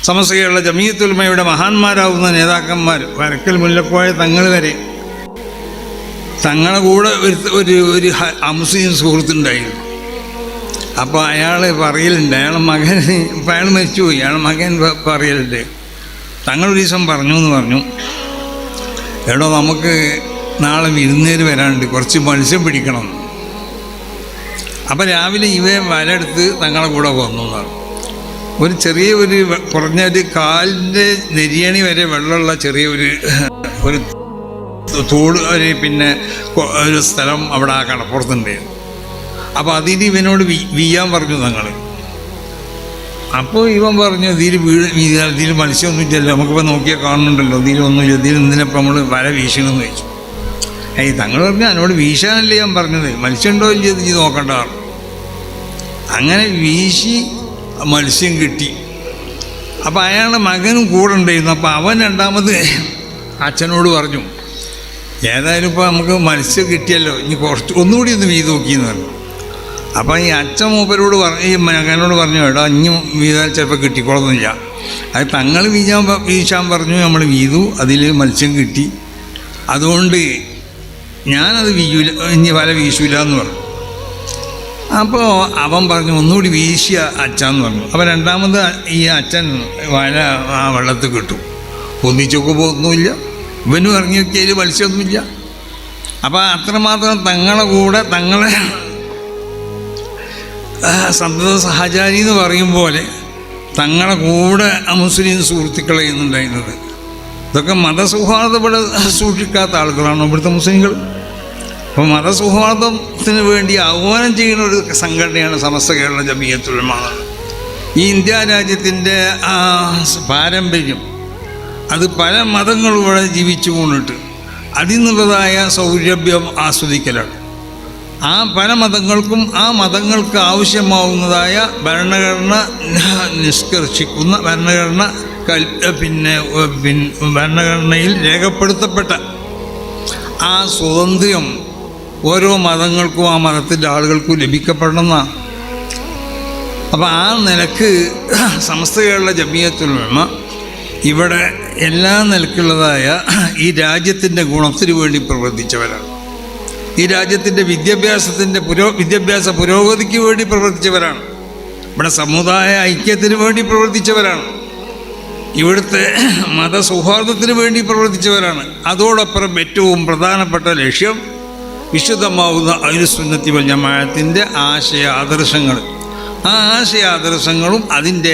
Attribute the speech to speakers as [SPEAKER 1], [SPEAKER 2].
[SPEAKER 1] സമസ്ത കേരള ജമീയത്തുൽ ഉലമയുടെ മഹാന്മാരാവുന്ന നേതാക്കന്മാർ, വരക്കൽ മുല്ലക്കോയ തങ്ങൾ വരെ, തങ്ങളെ കൂടെ ഒരു അമുസ്ലിം സുഹൃത്തുണ്ടായിരുന്നു. അപ്പോൾ അയാൾ പറയലുണ്ട്, അയാൾ മരിച്ചുപോയി, അയാൾ മകൻ പറയലുണ്ട്, തങ്ങളൊരു ദിവസം പറഞ്ഞു എന്ന് പറഞ്ഞു, എടോ നമുക്ക് നാളെ വിരുന്നേര് വരാനുണ്ട്, കുറച്ച് മത്സ്യം പിടിക്കണം. അപ്പോൾ രാവിലെ വലെടുത്ത് തങ്ങളെ കൂടെ വന്നു എന്നാണ്. ഒരു ചെറിയ കുറഞ്ഞൊരു കാലിൻ്റെ നെരിയണി വരെ വെള്ളമുള്ള ചെറിയ ഒരു തോട് പിന്നെ ഒരു സ്ഥലം അവിടെ ആ കടപ്പുറത്തുണ്ട്. അപ്പോൾ അതിന് ഇവനോട് വീയാൻ പറഞ്ഞു തങ്ങൾ. അപ്പോൾ ഇവൻ പറഞ്ഞു, ഇതിൽ മത്സ്യമൊന്നുമില്ലല്ലോ, നമുക്കിപ്പോൾ നോക്കിയാൽ കാണുന്നുണ്ടല്ലോ, ഇതിലൊന്നുമില്ല, ഇതിൽ എന്തിനപ്പോൾ നമ്മൾ വല വീശണമെന്ന് ചോദിച്ചു. തങ്ങൾ പറഞ്ഞു, എന്നോട് വീശാനല്ലേ ഞാൻ പറഞ്ഞത്, മത്സ്യം ഉണ്ടോ ഇല്ല ഇത് നോക്കണ്ട. അങ്ങനെ വീശി മത്സ്യം കിട്ടി. അപ്പോൾ അയാളുടെ മകനും കൂടെ ഉണ്ടായിരുന്നു. അപ്പോൾ അവൻ രണ്ടാമത് അച്ഛനോട് പറഞ്ഞു, ഏതായാലും ഇപ്പോൾ നമുക്ക് മത്സ്യം കിട്ടിയല്ലോ, ഇനി ഒന്നുകൂടി ഒന്ന് വീതി നോക്കിയെന്ന് പറഞ്ഞു. അപ്പോൾ ഈ അച്ഛൻ മൂപ്പരോട് ഈ മകനോട് പറഞ്ഞു, എടാ ഇനി വീതാൽ ചിലപ്പോൾ കിട്ടിക്കോളൊന്നുമില്ല. അത് തങ്ങൾ വീശാൻ പറഞ്ഞു, നമ്മൾ വീതു, അതിൽ മത്സ്യം കിട്ടി, അതുകൊണ്ട് ഞാനത് വീഴൂല, ഇനി വല വീശൂല എന്ന് പറഞ്ഞു. അപ്പോൾ അവൻ പറഞ്ഞു, ഒന്നുകൂടി വീശിയ അച്ഛന്ന് പറഞ്ഞു. അപ്പോൾ രണ്ടാമത് ഈ അച്ഛൻ വല ആ വെള്ളത്തിൽ കിട്ടും, പൊന്നിച്ചൊക്കുമ്പോൾ ഒന്നുമില്ല, ഇവനും ഇറങ്ങി നോക്കിയതിൽ മത്സ്യമൊന്നുമില്ല. അപ്പോൾ അത്രമാത്രം തങ്ങളെ കൂടെ, തങ്ങളെ സന്തത സഹചാരി എന്ന് പറയും പോലെ തങ്ങളെ കൂടെ മുസ്ലിം സുഹൃത്തുക്കളെ എന്നുണ്ടായിരുന്നത്. ഇതൊക്കെ മതസൗഹാർദ്ദം ഇവിടെ സൂക്ഷിക്കാത്ത ആളുകളാണ് ഇവിടുത്തെ മുസ്ലിങ്ങൾ. അപ്പോൾ മതസൗഹാർദ്ദത്തിന് വേണ്ടി ആഹ്വാനം ചെയ്യുന്ന ഒരു സംഘടനയാണ് സമസ്ത കേരള ജമീയത്തുൽ ഉലമ. ഈ ഇന്ത്യ രാജ്യത്തിൻ്റെ പാരമ്പര്യം അത് പല മതങ്ങളും ഇവിടെ ജീവിച്ചു കൊണ്ടിട്ട് അതിൽ നിന്നുള്ളതായ സൗരഭ്യം ആസ്വദിക്കലാണ്. ആ പല മതങ്ങൾക്കും ആ മതങ്ങൾക്ക് ആവശ്യമാവുന്നതായ ഭരണഘടന നിഷ്കർഷിക്കുന്ന ഭരണഘടനയിൽ രേഖപ്പെടുത്തപ്പെട്ട ആ സ്വാതന്ത്ര്യം ഓരോ മതങ്ങൾക്കും ആ മതത്തിൻ്റെ ആളുകൾക്കും ലഭിക്കപ്പെടണമെന്നാണ്. അപ്പോൾ ആ നിലക്ക് സമസ്ത കേരള ജമീയത്തുൽ ഉലമ ഇവിടെ എല്ലാ നിലക്കുള്ളതായ ഈ രാജ്യത്തിൻ്റെ ഗുണത്തിന് വേണ്ടി പ്രവർത്തിച്ചവരാണ്. ഈ രാജ്യത്തിൻ്റെ വിദ്യാഭ്യാസ പുരോഗതിക്ക് വേണ്ടി പ്രവർത്തിച്ചവരാണ്. ഇവിടെ സമുദായ ഐക്യത്തിന് വേണ്ടി പ്രവർത്തിച്ചവരാണ്. ഇവിടുത്തെ മതസൗഹാർദ്ദത്തിന് വേണ്ടി പ്രവർത്തിച്ചവരാണ്. അതോടൊപ്പം ഏറ്റവും പ്രധാനപ്പെട്ട ലക്ഷ്യം വിശുദ്ധമാവുന്ന അഹ്ലുസുന്നത്തി വൽ ജമാഅത്തിൻ്റെ ആശയ ആദർശങ്ങൾ. ആ ആശയ ആദർശങ്ങളും അതിൻ്റെ